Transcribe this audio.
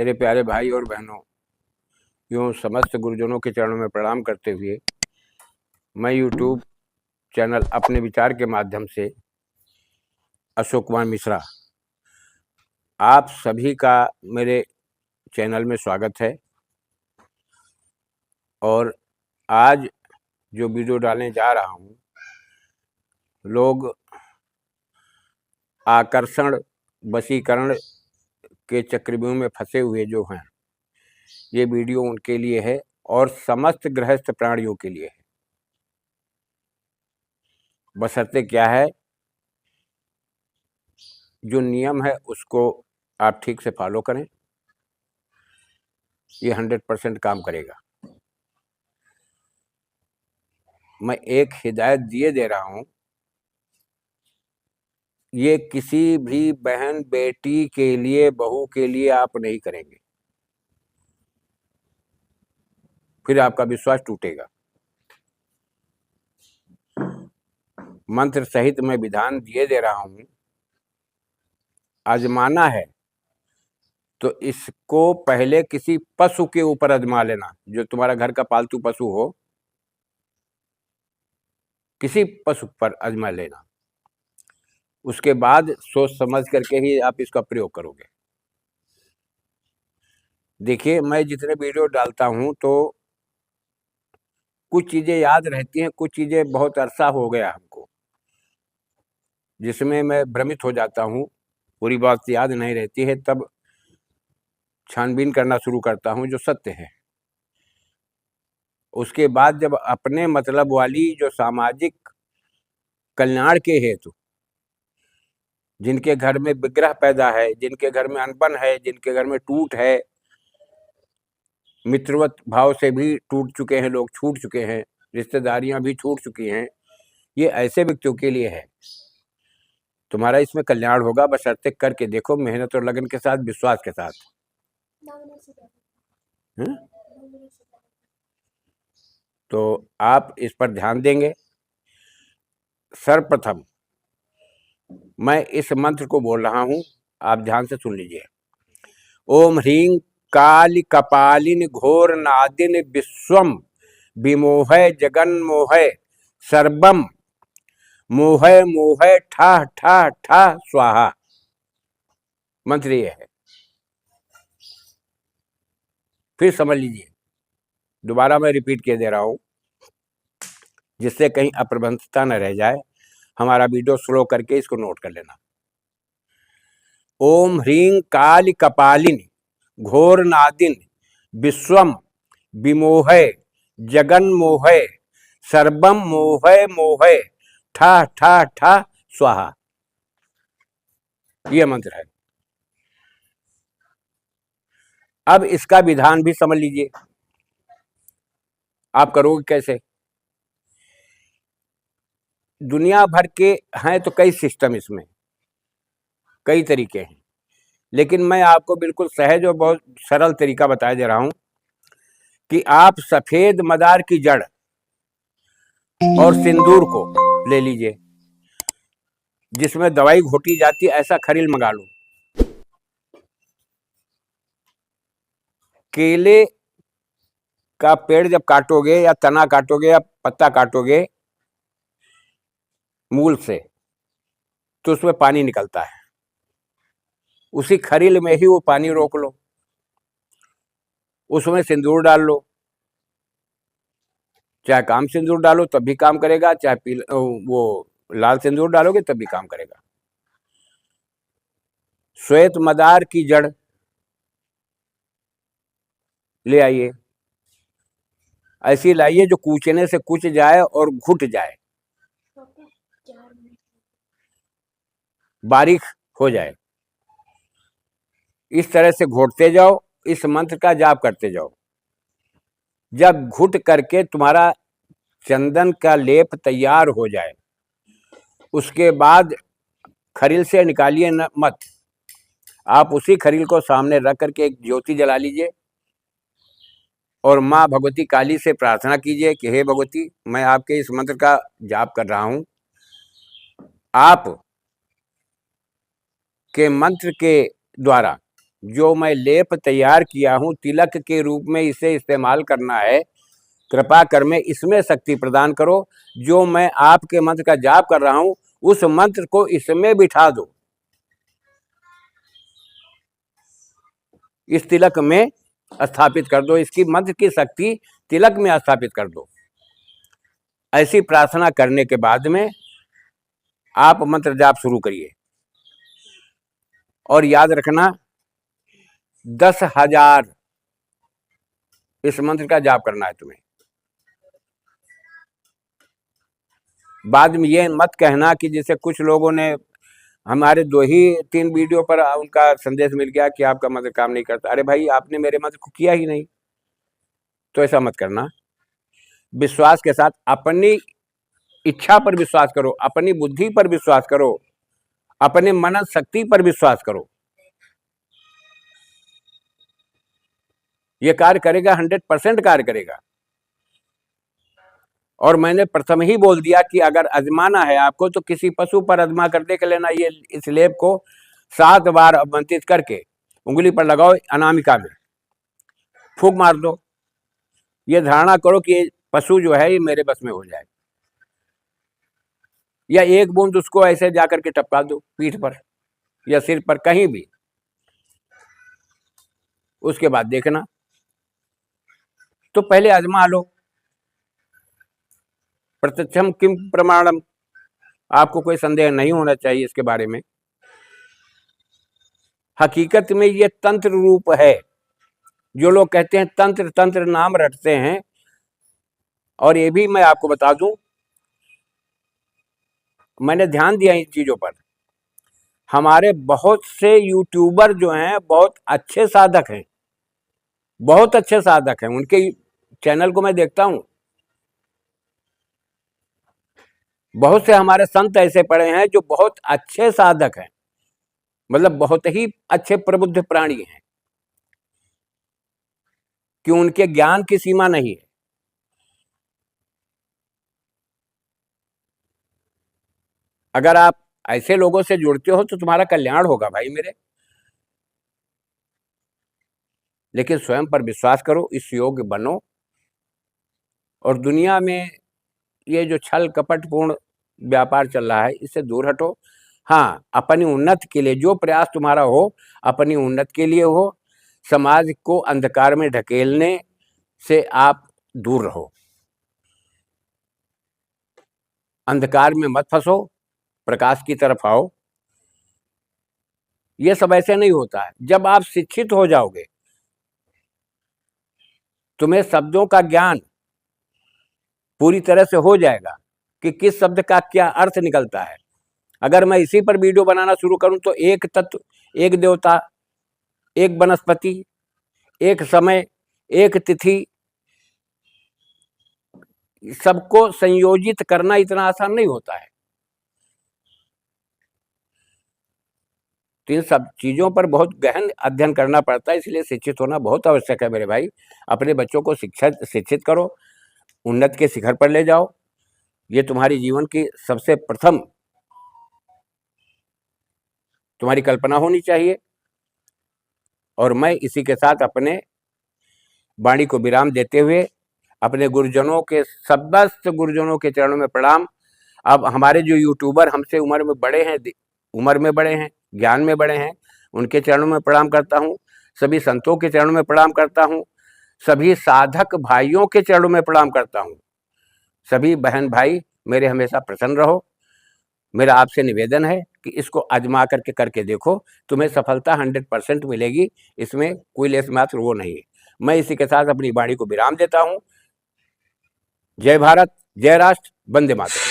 मेरे प्यारे भाई और बहनों, यूँ समस्त गुरुजनों के चरणों में प्रणाम करते हुए मैं यूट्यूब चैनल अपने विचार के माध्यम से अशोक कुमार मिश्रा आप सभी का मेरे चैनल में स्वागत है। और आज जो वीडियो डालने जा रहा हूँ, लोग आकर्षण वशीकरण के चक्रव्यूह में फंसे हुए जो हैं, ये वीडियो उनके लिए है और समस्त गृहस्थ प्राणियों के लिए है। बशर्ते क्या है, जो नियम है उसको आप ठीक से फॉलो करें, ये 100% काम करेगा। मैं एक हिदायत दिए दे रहा हूँ, ये किसी भी बहन बेटी के लिए, बहू के लिए आप नहीं करेंगे, फिर आपका विश्वास टूटेगा। मंत्र सहित मैं विधान दिए दे रहा हूँ, आजमाना है तो इसको पहले किसी पशु के ऊपर आजमा लेना, जो तुम्हारा घर का पालतू पशु हो, किसी पशु पर आजमा लेना। उसके बाद सोच समझ करके ही आप इसका प्रयोग करोगे। देखिए, मैं जितने वीडियो डालता हूं तो कुछ चीजें याद रहती हैं, कुछ चीजें बहुत अरसा हो गया हमको, जिसमें मैं भ्रमित हो जाता हूं, पूरी बात याद नहीं रहती है, तब छानबीन करना शुरू करता हूं जो सत्य है। उसके बाद जब अपने मतलब वाली जो सामाजिक कल्याण के हेतु, जिनके घर में विग्रह पैदा है, जिनके घर में अनबन है, जिनके घर में टूट है, मित्रवत भाव से भी टूट चुके हैं लोग, छूट चुके हैं, रिश्तेदारियां भी छूट चुकी हैं, ये ऐसे व्यक्तियों के लिए है। तुम्हारा इसमें कल्याण होगा, बशर्ते करके देखो, मेहनत और लगन के साथ, विश्वास के साथ। तो आप इस पर ध्यान देंगे। सर्वप्रथम मैं इस मंत्र को बोल रहा हूं, आप ध्यान से सुन लीजिए। ओम ह्रीं काली कपालिन घोर नादिन विश्वम विमोहय जगन्मोहय सर्वम मोहय मोहय ठा ठा ठा स्वाहा। मंत्र ये है, फिर समझ लीजिए, दोबारा मैं रिपीट किए दे रहा हूं, जिससे कहीं अप्रबंधता न रह जाए। हमारा वीडियो स्लो करके इसको नोट कर लेना। ओम ह्रीं काली कपालिन घोर नादिन विश्वम विमोहय जगन्मोहय सर्वम मोहय मोहय ठा ठा ठा स्वाहा। यह मंत्र है। अब इसका विधान भी समझ लीजिए, आप करोगे कैसे। दुनिया भर के हैं तो कई सिस्टम, इसमें कई तरीके हैं, लेकिन मैं आपको बिल्कुल सहज और बहुत सरल तरीका बताया दे रहा हूं कि आप सफेद मदार की जड़ और सिंदूर को ले लीजिए, जिसमें दवाई घोटी जाती है, ऐसा खरील मंगा लो। केले का पेड़ जब काटोगे या तना काटोगे या पत्ता काटोगे मूल से, तो उसमें पानी निकलता है, उसी खरील में ही वो पानी रोक लो, उसमें सिंदूर डाल लो। चाहे काम सिंदूर डालो तब भी काम करेगा, चाहे पीला वो लाल सिंदूर डालोगे तब भी काम करेगा। श्वेत मदार की जड़ ले आइए, ऐसी लाइए जो कूचने से कुच जाए और घुट जाए, बारीक हो जाए। इस तरह से घोटते जाओ, इस मंत्र का जाप करते जाओ। जब घुट करके तुम्हारा चंदन का लेप तैयार हो जाए, उसके बाद खरील से निकालिए न मत, आप उसी खरील को सामने रख करके एक ज्योति जला लीजिए और माँ भगवती काली से प्रार्थना कीजिए कि हे भगवती, मैं आपके इस मंत्र का जाप कर रहा हूं, आप के मंत्र के द्वारा जो मैं लेप तैयार किया हूं तिलक के रूप में इसे इस्तेमाल करना है, कृपा कर में इसमें शक्ति प्रदान करो। जो मैं आपके मंत्र का जाप कर रहा हूं उस मंत्र को इसमें बिठा दो, इस तिलक में स्थापित कर दो, इसकी मंत्र की शक्ति तिलक में स्थापित कर दो। ऐसी प्रार्थना करने के बाद में आप मंत्र जाप शुरू करिए और याद रखना 10,000 इस मंत्र का जाप करना है तुम्हें। बाद में ये मत कहना कि जैसे कुछ लोगों ने हमारे 2 ही 3 वीडियो पर उनका संदेश मिल गया कि आपका मंत्र काम नहीं करता। अरे भाई, आपने मेरे मंत्र को किया ही नहीं, तो ऐसा मत करना। विश्वास के साथ अपनी इच्छा पर विश्वास करो, अपनी बुद्धि पर विश्वास करो, अपने मनन शक्ति पर विश्वास करो। ये कार्य करेगा, 100% कार्य करेगा। और मैंने प्रथम ही बोल दिया कि अगर आजमाना है आपको तो किसी पशु पर आजमा कर देख लेना। ये इस लेप को 7 बार अवंतित करके उंगली पर लगाओ, अनामिका में फूंक मार दो। ये धारणा करो कि पशु जो है ये मेरे बस में हो जाए, या 1 बूंद उसको ऐसे जाकर के टपका दो पीठ पर या सिर पर, कहीं भी। उसके बाद देखना। तो पहले आजमा लो। प्रत्यक्षम किम प्रमाणम, आपको कोई संदेह नहीं होना चाहिए इसके बारे में। हकीकत में ये तंत्र रूप है। जो लोग कहते हैं तंत्र तंत्र नाम रटते हैं, और ये भी मैं आपको बता दूं, मैंने ध्यान दिया इन चीजों पर। हमारे बहुत से यूट्यूबर जो हैं बहुत अच्छे साधक हैं, बहुत अच्छे साधक हैं। उनके चैनल को मैं देखता हूं। बहुत से हमारे संत ऐसे पड़े हैं जो बहुत अच्छे साधक हैं, मतलब बहुत ही अच्छे प्रबुद्ध प्राणी हैं, कि उनके ज्ञान की सीमा नहीं है। अगर आप ऐसे लोगों से जुड़ते हो तो तुम्हारा कल्याण होगा भाई मेरे। लेकिन स्वयं पर विश्वास करो, इस योग्य बनो, और दुनिया में ये जो छल कपटपूर्ण व्यापार चल रहा है इससे दूर हटो। हाँ, अपनी उन्नति के लिए जो प्रयास तुम्हारा हो, अपनी उन्नति के लिए हो। समाज को अंधकार में ढकेलने से आप दूर रहो। अंधकार में मत फंसो, प्रकाश की तरफ आओ। ये सब ऐसे नहीं होता है। जब आप शिक्षित हो जाओगे, तुम्हें शब्दों का ज्ञान पूरी तरह से हो जाएगा कि किस शब्द का क्या अर्थ निकलता है। अगर मैं इसी पर वीडियो बनाना शुरू करूं तो एक तत्व, एक देवता, एक वनस्पति, एक समय, एक तिथि, सबको संयोजित करना इतना आसान नहीं होता है। तो इन सब चीजों पर बहुत गहन अध्ययन करना पड़ता है, इसलिए शिक्षित होना बहुत आवश्यक है मेरे भाई। अपने बच्चों को शिक्षित करो, उन्नति के शिखर पर ले जाओ। ये तुम्हारी जीवन की सबसे प्रथम तुम्हारी कल्पना होनी चाहिए। और मैं इसी के साथ अपने वाणी को विराम देते हुए अपने गुरुजनों के, समस्त गुरुजनों के चरणों में प्रणाम। अब हमारे जो यूट्यूबर हमसे उम्र में बड़े हैं, ज्ञान में बड़े हैं, उनके चरणों में प्रणाम करता हूँ। सभी संतों के चरणों में प्रणाम करता हूँ। सभी साधक भाइयों के चरणों में प्रणाम करता हूँ। सभी बहन भाई मेरे हमेशा प्रसन्न रहो। मेरा आपसे निवेदन है कि इसको आजमा करके देखो, तुम्हें सफलता 100% मिलेगी। इसमें कोई लेस मात्र वो नहीं है। मैं इसी के साथ अपनी वाणी को विराम देता हूँ। जय भारत, जय राष्ट्र, वंदे मातरम।